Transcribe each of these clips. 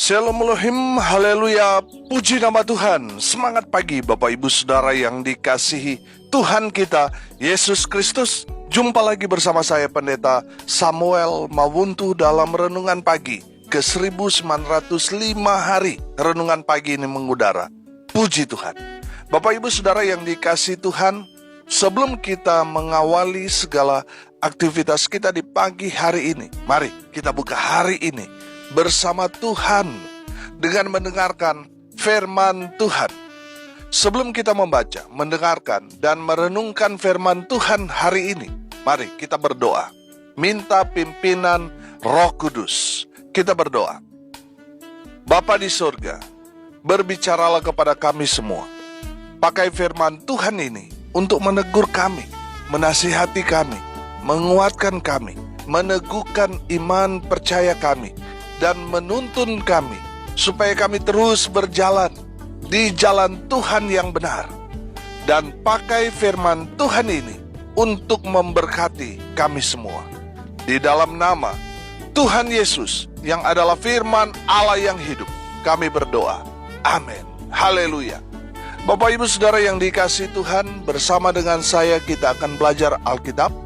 Shalom Elohim, haleluya, puji nama Tuhan. Semangat pagi Bapak Ibu Saudara yang dikasihi Tuhan kita, Yesus Kristus. Jumpa lagi bersama saya Pendeta Samuel Mawuntu dalam Renungan Pagi ke 1905 hari. Renungan pagi ini mengudara. Puji Tuhan. Bapak Ibu Saudara yang dikasihi Tuhan, sebelum kita mengawali segala aktivitas kita di pagi hari ini, mari kita buka hari ini bersama Tuhan dengan mendengarkan firman Tuhan. Sebelum kita membaca, mendengarkan, dan merenungkan firman Tuhan hari ini, mari kita berdoa. Minta pimpinan Roh Kudus. Kita berdoa. Bapa di surga, berbicaralah kepada kami semua. Pakai firman Tuhan ini untuk menegur kami, menasihati kami, menguatkan kami, meneguhkan iman percaya kami, dan menuntun kami supaya kami terus berjalan di jalan Tuhan yang benar. Dan pakai firman Tuhan ini untuk memberkati kami semua. Di dalam nama Tuhan Yesus yang adalah firman Allah yang hidup, kami berdoa. Amin. Haleluya. Bapak Ibu Saudara yang dikasihi Tuhan, bersama dengan saya kita akan belajar Alkitab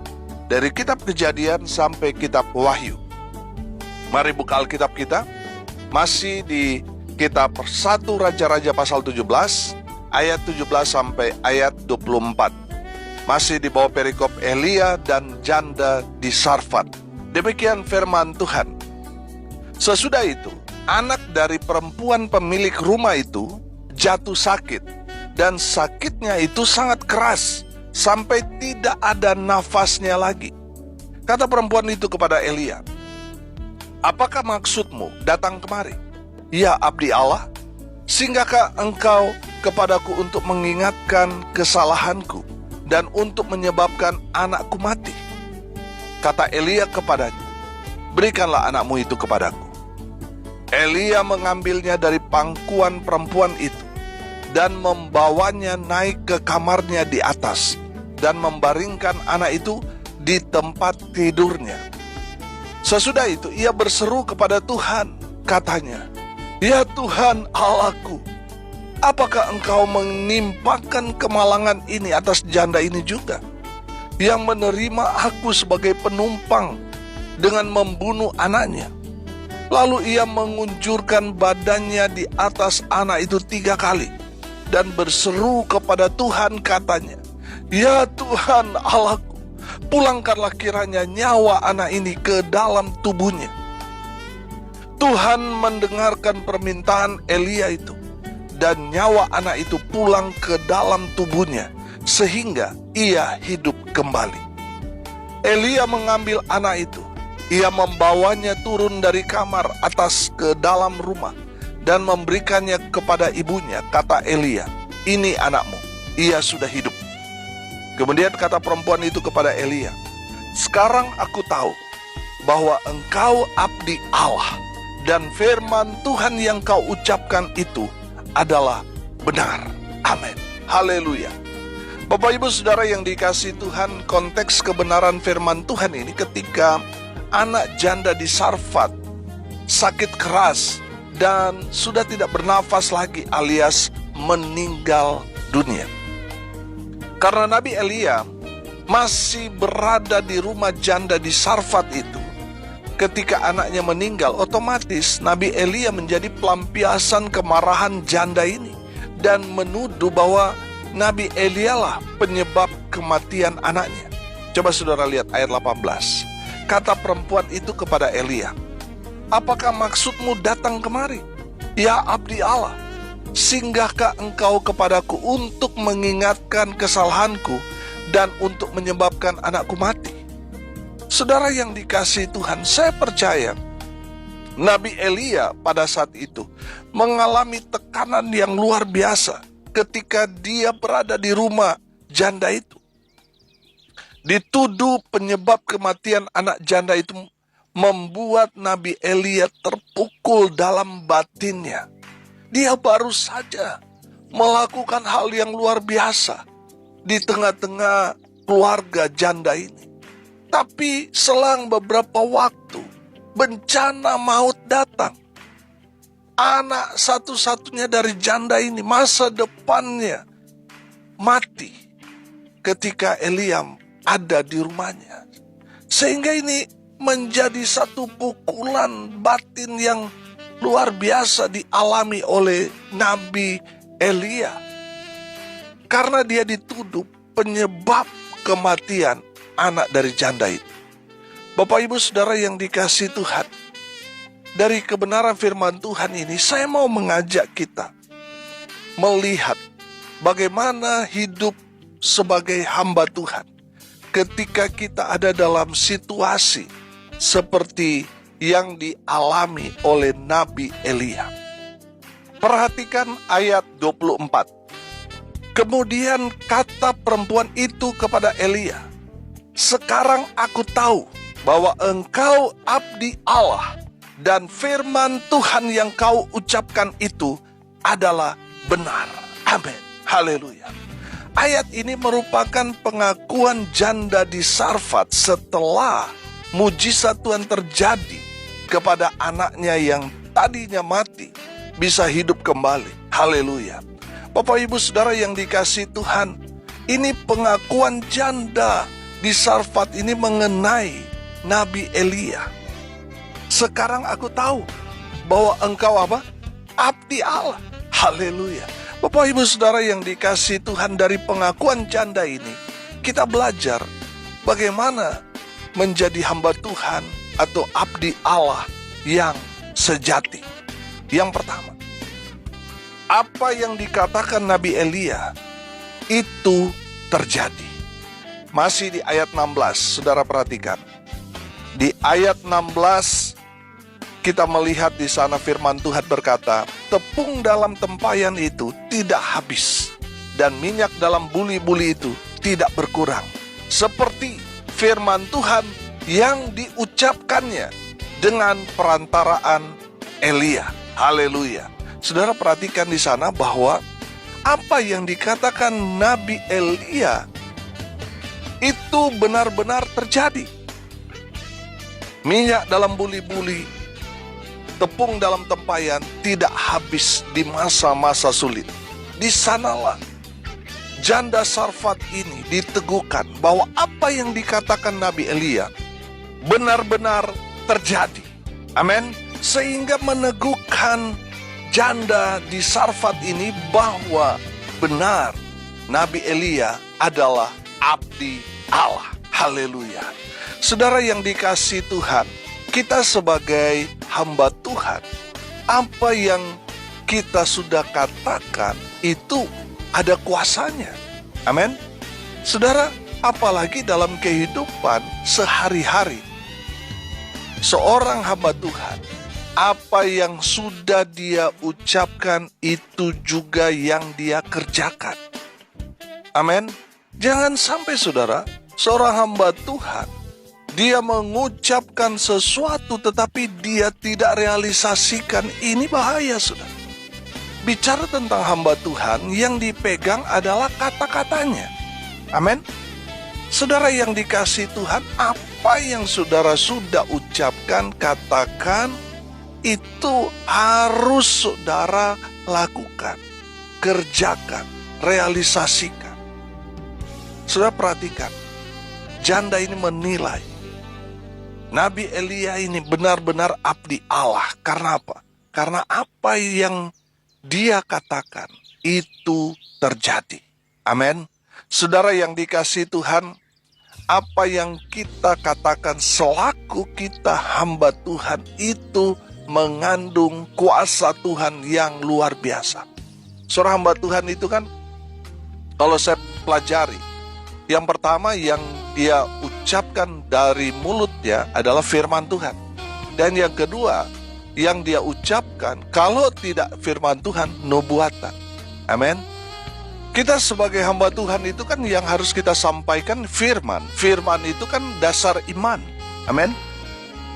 dari kitab Kejadian sampai kitab Wahyu. Mari buka Alkitab kita, masih di kitab 1 Raja-Raja pasal 17, ayat 17 sampai ayat 24. Masih di bawah perikop Elia dan janda di Sarfat. Demikian firman Tuhan. Sesudah itu, anak dari perempuan pemilik rumah itu jatuh sakit, dan sakitnya itu sangat keras, sampai tidak ada nafasnya lagi. Kata perempuan itu kepada Elia, "Apakah maksudmu datang kemari? Ya abdi Allah, singgahkah engkau kepadaku untuk mengingatkan kesalahanku dan untuk menyebabkan anakku mati?" Kata Elia kepadanya, "Berikanlah anakmu itu kepadaku." Elia mengambilnya dari pangkuan perempuan itu dan membawanya naik ke kamarnya di atas dan membaringkan anak itu di tempat tidurnya. Sesudah itu ia berseru kepada Tuhan, katanya, "Ya Tuhan Allahku, apakah engkau menimpakan kemalangan ini atas janda ini juga, yang menerima aku sebagai penumpang dengan membunuh anaknya?" Lalu ia mengunjurkan badannya di atas anak itu 3 kali dan berseru kepada Tuhan, katanya, "Ya Tuhan Allahku, pulangkanlah kiranya nyawa anak ini ke dalam tubuhnya." Tuhan mendengarkan permintaan Elia itu, dan nyawa anak itu pulang ke dalam tubuhnya, sehingga ia hidup kembali. Elia mengambil anak itu, ia membawanya turun dari kamar atas ke dalam rumah, dan memberikannya kepada ibunya. Kata Elia, "Ini anakmu, ia sudah hidup." Kemudian kata perempuan itu kepada Elia, "Sekarang aku tahu bahwa engkau abdi Allah, dan firman Tuhan yang kau ucapkan itu adalah benar." Amin. Haleluya. Bapak Ibu Saudara yang dikasihi Tuhan, konteks kebenaran firman Tuhan ini ketika anak janda di Sarfat sakit keras dan sudah tidak bernafas lagi, alias meninggal dunia. Karena Nabi Elia masih berada di rumah janda di Sarfat itu, ketika anaknya meninggal, otomatis Nabi Elia menjadi pelampiasan kemarahan janda ini dan menuduh bahwa Nabi Elia lah penyebab kematian anaknya. Coba saudara lihat ayat 18. Kata perempuan itu kepada Elia, "Apakah maksudmu datang kemari? Ya abdi Allah, singgahkah engkau kepadaku untuk mengingatkan kesalahanku dan untuk menyebabkan anakku mati?" Saudara yang dikasihi Tuhan, saya percaya Nabi Elia pada saat itu mengalami tekanan yang luar biasa ketika dia berada di rumah janda itu. Dituduh penyebab kematian anak janda itu membuat Nabi Elia terpukul dalam batinnya. Dia baru saja melakukan hal yang luar biasa di tengah-tengah keluarga janda ini. Tapi selang beberapa waktu, bencana maut datang. Anak satu-satunya dari janda ini, masa depannya mati ketika Elia ada di rumahnya. Sehingga ini menjadi satu pukulan batin yang luar biasa dialami oleh Nabi Elia. Karena dia dituduh penyebab kematian anak dari janda itu. Bapak Ibu Saudara yang dikasihi Tuhan, dari kebenaran firman Tuhan ini saya mau mengajak kita melihat bagaimana hidup sebagai hamba Tuhan ketika kita ada dalam situasi seperti yang dialami oleh Nabi Elia. Perhatikan ayat 24. Kemudian kata perempuan itu kepada Elia, "Sekarang aku tahu bahwa engkau abdi Allah dan firman Tuhan yang kau ucapkan itu adalah benar." Amin. Haleluya. Ayat ini merupakan pengakuan janda di Sarfat setelah mujizat Tuhan terjadi kepada anaknya yang tadinya mati bisa hidup kembali. Haleluya. Bapak Ibu Saudara yang dikasihi Tuhan, ini pengakuan janda di Sarfat ini mengenai Nabi Elia. Sekarang aku tahu bahwa engkau apa? Abdi Allah. Haleluya. Bapak Ibu Saudara yang dikasihi Tuhan, dari pengakuan janda ini kita belajar bagaimana menjadi hamba Tuhan atau abdi Allah yang sejati. Yang pertama, apa yang dikatakan Nabi Elia itu terjadi. Masih di ayat 16, saudara perhatikan. Di ayat 16 kita melihat di sana firman Tuhan berkata, "Tepung dalam tempayan itu tidak habis, dan minyak dalam buli-buli itu tidak berkurang, seperti firman Tuhan yang diucapkannya dengan perantaraan Elia." Haleluya. Saudara perhatikan di sana bahwa apa yang dikatakan Nabi Elia itu benar-benar terjadi. Minyak dalam buli-buli, tepung dalam tempayan tidak habis di masa-masa sulit. Di sanalah janda Sarfat ini diteguhkan bahwa apa yang dikatakan Nabi Elia benar-benar terjadi. Amin. Sehingga meneguhkan janda di Sarfat ini bahwa benar Nabi Elia adalah abdi Allah. Haleluya. Saudara yang dikasihi Tuhan, kita sebagai hamba Tuhan, apa yang kita sudah katakan itu ada kuasanya. Amin. Saudara, apalagi dalam kehidupan sehari-hari seorang hamba Tuhan, apa yang sudah dia ucapkan itu juga yang dia kerjakan. Amin. Jangan sampai saudara, seorang hamba Tuhan, dia mengucapkan sesuatu tetapi dia tidak realisasikan. Ini bahaya, saudara. Bicara tentang hamba Tuhan, yang dipegang adalah kata-katanya. Amin. Saudara yang dikasihi Tuhan, apa yang saudara sudah ucapkan, katakan, itu harus saudara lakukan, kerjakan, realisasikan. Saudara perhatikan, janda ini menilai Nabi Elia ini benar-benar abdi Allah. Karena apa? Karena apa yang dia katakan itu terjadi. Amin. Saudara yang dikasihi Tuhan, apa yang kita katakan selaku kita hamba Tuhan itu mengandung kuasa Tuhan yang luar biasa. Seorang hamba Tuhan itu kan, kalau saya pelajari, yang pertama yang dia ucapkan dari mulutnya adalah firman Tuhan. Dan yang kedua, yang dia ucapkan kalau tidak firman Tuhan, nubuatan. Amin. Kita sebagai hamba Tuhan itu kan yang harus kita sampaikan firman. Firman itu kan dasar iman. Amin.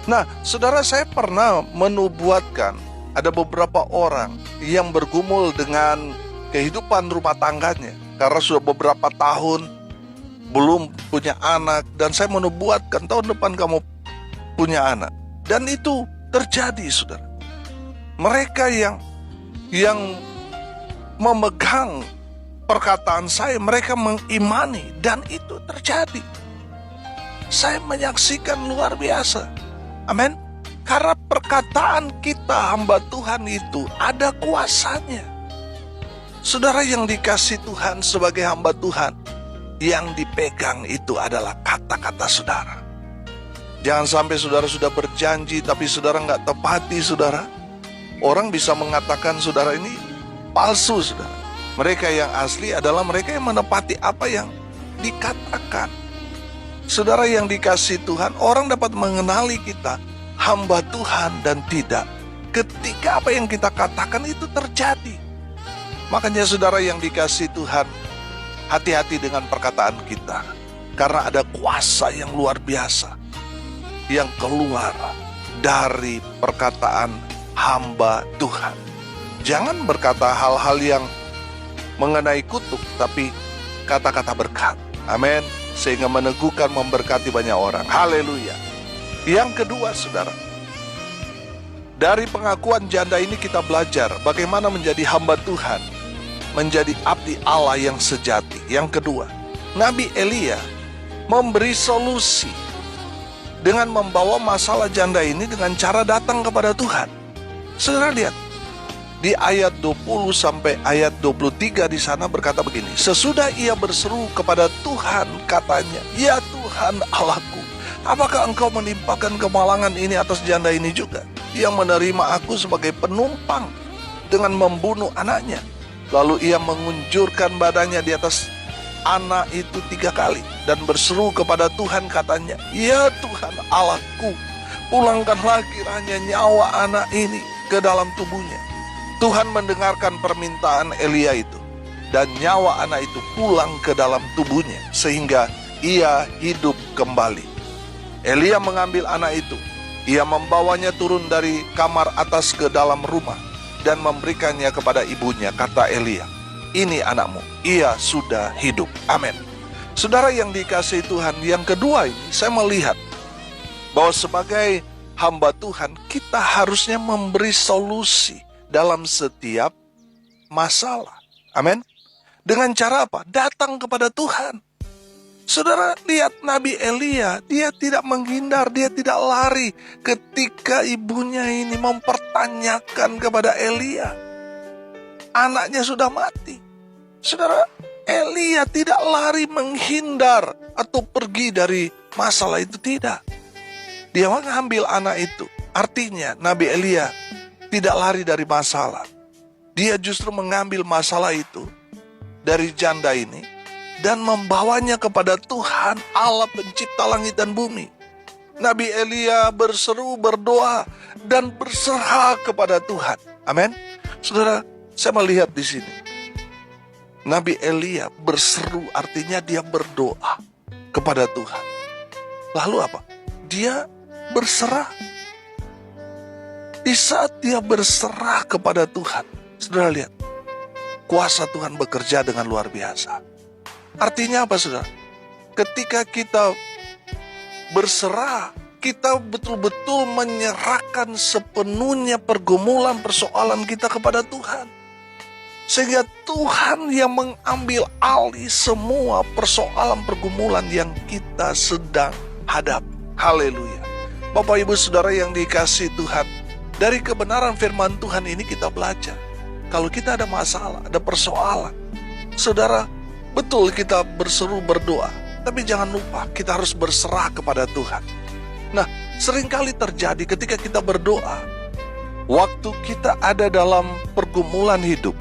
Nah, saudara, saya pernah menubuatkan ada beberapa orang yang bergumul dengan kehidupan rumah tangganya karena sudah beberapa tahun belum punya anak, dan saya menubuatkan tahun depan kamu punya anak. Dan itu terjadi, saudara. Mereka yang memegang perkataan saya, mereka mengimani, dan itu terjadi. Saya menyaksikan luar biasa. Amin. Karena perkataan kita hamba Tuhan itu ada kuasanya. Saudara yang dikasih Tuhan sebagai hamba Tuhan, yang dipegang itu adalah kata-kata saudara. Jangan sampai saudara sudah berjanji tapi saudara nggak tepati, saudara. Orang bisa mengatakan saudara ini palsu, saudara. Mereka yang asli adalah mereka yang menepati apa yang dikatakan. Saudara yang dikasih Tuhan, orang dapat mengenali kita hamba Tuhan dan tidak ketika apa yang kita katakan itu terjadi. Makanya saudara yang dikasih Tuhan, hati-hati dengan perkataan kita, karena ada kuasa yang luar biasa yang keluar dari perkataan hamba Tuhan. Jangan berkata hal-hal yang mengenai kutuk, tapi kata-kata berkat. Amin. Sehingga meneguhkan, memberkati banyak orang. Haleluya. Yang kedua, saudara, dari pengakuan janda ini kita belajar bagaimana menjadi hamba Tuhan, menjadi abdi Allah yang sejati. Yang kedua, Nabi Elia memberi solusi dengan membawa masalah janda ini dengan cara datang kepada Tuhan. Saudara lihat, di ayat 20 sampai ayat 23 di sana berkata begini. Sesudah ia berseru kepada Tuhan, katanya, "Ya Tuhan Allahku, apakah engkau menimpakan kemalangan ini atas janda ini juga, yang menerima aku sebagai penumpang dengan membunuh anaknya?" Lalu ia mengunjurkan badannya di atas anak itu 3 kali dan berseru kepada Tuhan, katanya, "Ya Tuhan Allahku, pulangkanlah kiranya nyawa anak ini ke dalam tubuhnya." Tuhan mendengarkan permintaan Elia itu, dan nyawa anak itu pulang ke dalam tubuhnya, sehingga ia hidup kembali. Elia mengambil anak itu, ia membawanya turun dari kamar atas ke dalam rumah, dan memberikannya kepada ibunya. Kata Elia, "Ini anakmu, ia sudah hidup." Amin. Saudara yang dikasihi Tuhan, yang kedua ini saya melihat bahwa sebagai hamba Tuhan, kita harusnya memberi solusi dalam setiap masalah. Amin. Dengan cara apa? Datang kepada Tuhan. Saudara lihat Nabi Elia, dia tidak menghindar, dia tidak lari ketika ibunya ini mempertanyakan kepada Elia. Anaknya sudah mati. Saudara, Elia tidak lari menghindar atau pergi dari masalah itu, tidak. Dia mengambil anak itu. Artinya Nabi Elia tidak lari dari masalah. Dia justru mengambil masalah itu dari janda ini dan membawanya kepada Tuhan Allah pencipta langit dan bumi. Nabi Elia berseru, berdoa, dan berserah kepada Tuhan. Amin. Saudara, saya melihat di sini Nabi Elia berseru, artinya dia berdoa kepada Tuhan. Lalu apa? Dia berserah. Di saat dia berserah kepada Tuhan, saudara lihat, kuasa Tuhan bekerja dengan luar biasa. Artinya apa, saudara? Ketika kita berserah, kita betul-betul menyerahkan sepenuhnya pergumulan, persoalan kita kepada Tuhan. Sehingga Tuhan yang mengambil alih semua persoalan pergumulan yang kita sedang hadapi. Haleluya. Bapak Ibu Saudara yang dikasihi Tuhan, dari kebenaran firman Tuhan ini kita belajar. Kalau kita ada masalah, ada persoalan, saudara, betul kita berseru berdoa, tapi jangan lupa kita harus berserah kepada Tuhan. Nah, seringkali terjadi ketika kita berdoa, waktu kita ada dalam pergumulan hidup,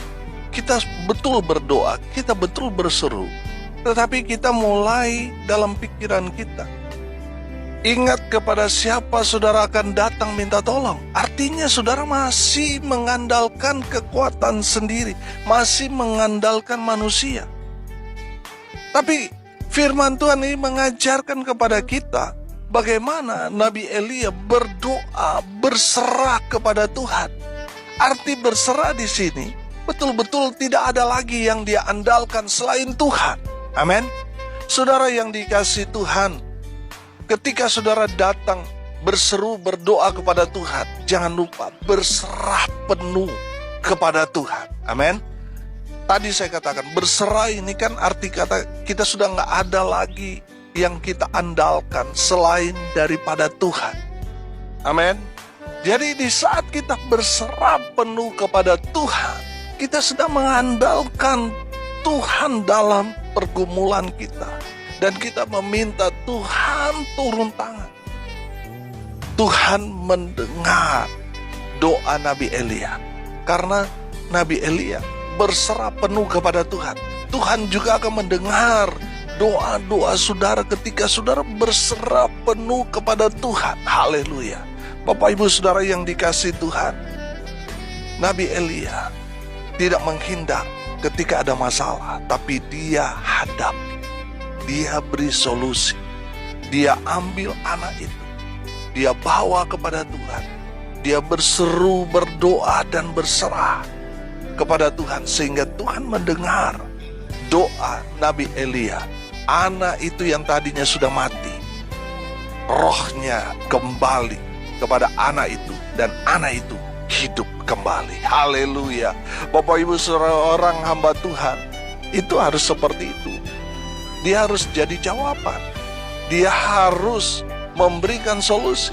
kita betul berdoa, kita betul berseru, tetapi kita mulai dalam pikiran kita ingat kepada siapa saudara akan datang minta tolong. Artinya saudara masih mengandalkan kekuatan sendiri, masih mengandalkan manusia. Tapi firman Tuhan ini mengajarkan kepada kita bagaimana Nabi Elia berdoa, berserah kepada Tuhan. Arti berserah di sini betul-betul tidak ada lagi yang dia andalkan selain Tuhan. Amin. Saudara yang dikasihi Tuhan, ketika saudara datang berseru, berdoa kepada Tuhan. Jangan lupa berserah penuh kepada Tuhan. Amin. Tadi saya katakan berserah ini kan arti kata kita sudah nggak ada lagi yang kita andalkan selain daripada Tuhan. Amin. Jadi di saat kita berserah penuh kepada Tuhan, kita sedang mengandalkan Tuhan dalam pergumulan kita. Dan kita meminta Tuhan turun tangan. Tuhan mendengar doa Nabi Elia. Karena Nabi Elia berserah penuh kepada Tuhan. Tuhan juga akan mendengar doa-doa saudara ketika saudara berserah penuh kepada Tuhan. Haleluya. Bapak Ibu Saudara yang dikasihi Tuhan, Nabi Elia tidak menghindar ketika ada masalah, tapi dia hadapi. Dia beri solusi. Dia ambil anak itu. Dia bawa kepada Tuhan. Dia berseru, berdoa, dan berserah kepada Tuhan. Sehingga Tuhan mendengar doa Nabi Elia. Anak itu yang tadinya sudah mati, rohnya kembali kepada anak itu. Dan anak itu hidup kembali. Haleluya. Bapak Ibu seorang hamba Tuhan, itu harus seperti itu. Dia harus jadi jawaban. Dia harus memberikan solusi.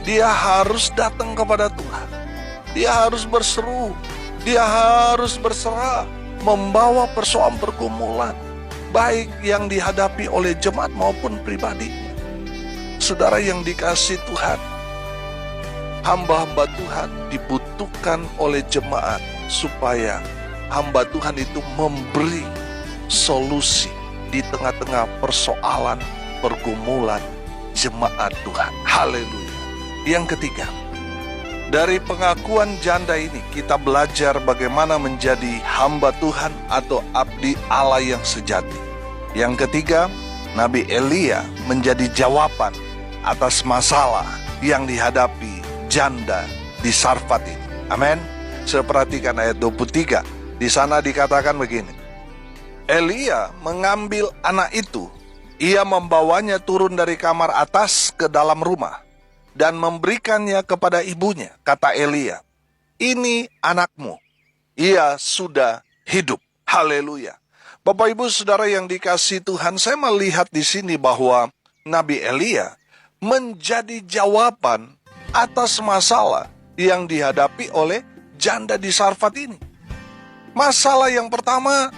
Dia harus datang kepada Tuhan. Dia harus berseru. Dia harus berserah, membawa persoalan pergumulan, baik yang dihadapi oleh jemaat maupun pribadi. Saudara yang dikasihi Tuhan, hamba-hamba Tuhan dibutuhkan oleh jemaat supaya hamba Tuhan itu memberi solusi di tengah-tengah persoalan pergumulan jemaat Tuhan. Haleluya. Yang ketiga, dari pengakuan janda ini kita belajar bagaimana menjadi hamba Tuhan atau abdi Allah yang sejati. Yang ketiga, Nabi Elia menjadi jawaban atas masalah yang dihadapi janda di Sarfat ini. Amin. Saya perhatikan ayat 23. Di sana dikatakan begini. Elia mengambil anak itu. Ia membawanya turun dari kamar atas ke dalam rumah dan memberikannya kepada ibunya. Kata Elia, ini anakmu. Ia sudah hidup. Haleluya. Bapak Ibu Saudara yang dikasihi Tuhan, saya melihat di sini bahwa Nabi Elia menjadi jawaban atas masalah yang dihadapi oleh janda di Sarfat ini. Masalah yang pertama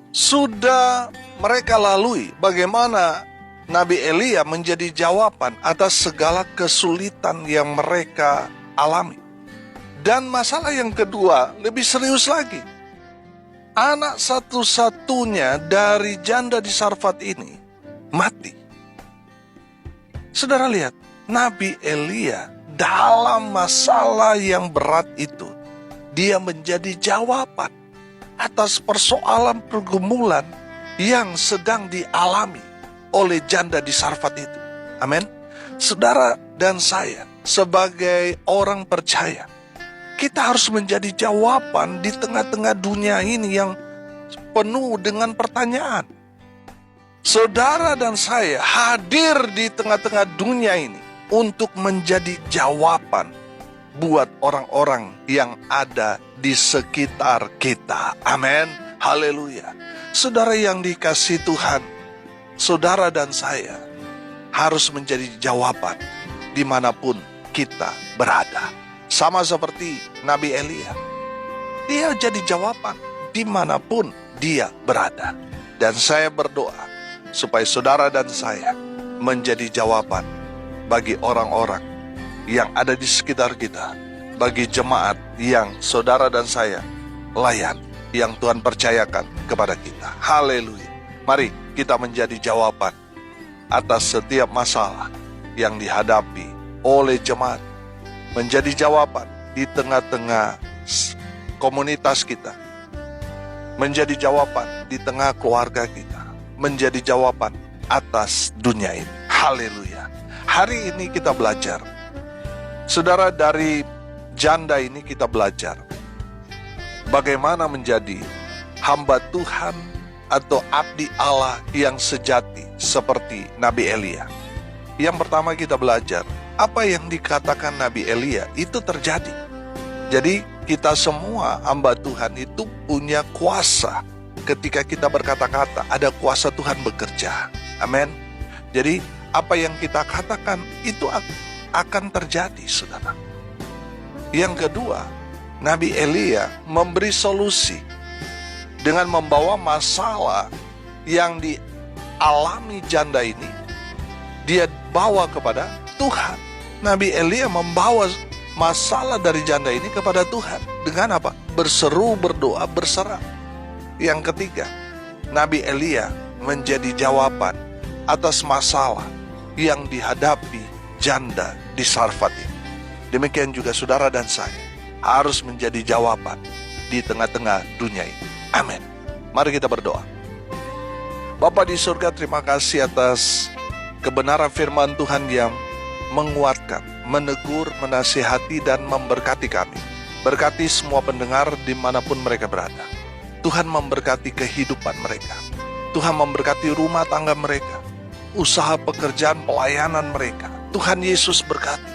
sudah mereka lalui, bagaimana Nabi Elia menjadi jawaban atas segala kesulitan yang mereka alami. Dan masalah yang kedua lebih serius lagi. Anak satu-satunya dari janda di Sarfat ini mati. Saudara lihat, Nabi Elia dalam masalah yang berat itu, dia menjadi jawaban atas persoalan pergumulan yang sedang dialami oleh janda di Sarfat itu. Amin. Saudara dan saya sebagai orang percaya, kita harus menjadi jawaban di tengah-tengah dunia ini yang penuh dengan pertanyaan. Saudara dan saya hadir di tengah-tengah dunia ini untuk menjadi jawaban buat orang-orang yang ada di sekitar kita. Amin. Haleluya. Saudara yang dikasihi Tuhan, saudara dan saya harus menjadi jawaban dimanapun kita berada. Sama seperti Nabi Elia. Dia jadi jawaban dimanapun dia berada. Dan saya berdoa supaya saudara dan saya menjadi jawaban bagi orang-orang yang ada di sekitar kita, bagi jemaat yang saudara dan saya layan, yang Tuhan percayakan kepada kita. Haleluya. Mari kita menjadi jawaban atas setiap masalah yang dihadapi oleh jemaat, menjadi jawaban di tengah-tengah komunitas kita, menjadi jawaban di tengah keluarga kita, menjadi jawaban atas dunia ini. Haleluya. Hari ini kita belajar, saudara, dari janda ini kita belajar bagaimana menjadi hamba Tuhan atau abdi Allah yang sejati seperti Nabi Elia. Yang pertama kita belajar, apa yang dikatakan Nabi Elia itu terjadi. Jadi kita semua hamba Tuhan itu punya kuasa. Ketika kita berkata-kata, ada kuasa Tuhan bekerja. Amin. Jadi apa yang kita katakan itu akan terjadi, saudara. Yang kedua, Nabi Elia memberi solusi dengan membawa masalah yang dialami janda ini. Dia bawa kepada Tuhan. Nabi Elia membawa masalah dari janda ini kepada Tuhan. Dengan apa? Berseru, berdoa, berserah. Yang ketiga, Nabi Elia menjadi jawaban atas masalah yang dihadapi janda di Sarfat ini. Demikian juga saudara dan saya harus menjadi jawaban di tengah-tengah dunia ini. Amin. Mari kita berdoa. Bapa di surga, terima kasih atas kebenaran firman Tuhan yang menguatkan, menegur, menasihati, dan memberkati kami. Berkati semua pendengar dimanapun mereka berada. Tuhan memberkati kehidupan mereka. Tuhan memberkati rumah tangga mereka, usaha pekerjaan pelayanan mereka. Tuhan Yesus berkati.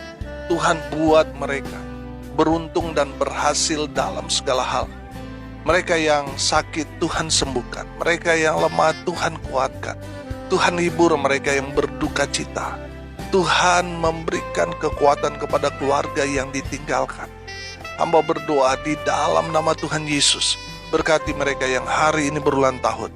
Tuhan buat mereka beruntung dan berhasil dalam segala hal. Mereka yang sakit Tuhan sembuhkan. Mereka yang lemah Tuhan kuatkan. Tuhan hibur mereka yang berduka cita. Tuhan memberikan kekuatan kepada keluarga yang ditinggalkan. Hamba berdoa di dalam nama Tuhan Yesus. Berkati mereka yang hari ini berulang tahun.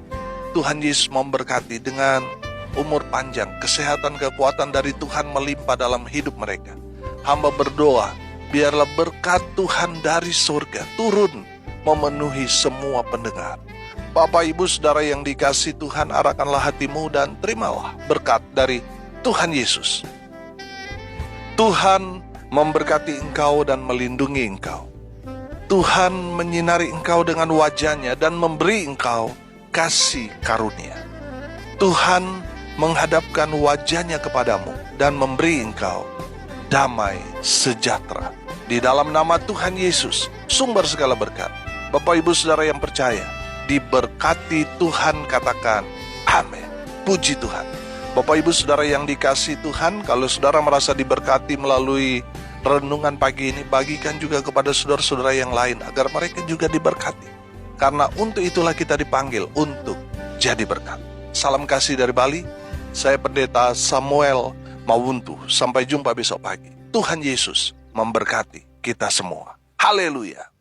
Tuhan Yesus memberkati dengan umur panjang, kesehatan, kekuatan dari Tuhan melimpah dalam hidup mereka. Hamba berdoa, biarlah berkat Tuhan dari surga turun memenuhi semua pendengar. Bapak, Ibu, Saudara yang dikasihi Tuhan, arahkanlah hatimu dan terimalah berkat dari Tuhan Yesus. Tuhan memberkati engkau dan melindungi engkau. Tuhan menyinari engkau dengan wajah-Nya dan memberi engkau kasih karunia. Tuhan menghadapkan wajah-Nya kepadamu dan memberi engkau damai sejahtera. Di dalam nama Tuhan Yesus, sumber segala berkat. Bapak, Ibu, Saudara yang percaya, diberkati Tuhan, katakan amin. Puji Tuhan. Bapak, Ibu, Saudara yang dikasihi Tuhan, kalau saudara merasa diberkati melalui renungan pagi ini, bagikan juga kepada saudara-saudara yang lain agar mereka juga diberkati. Karena untuk itulah kita dipanggil untuk jadi berkat. Salam kasih dari Bali. Saya Pendeta Samuel Mawuntu. Sampai jumpa besok pagi. Tuhan Yesus memberkati kita semua. Haleluya.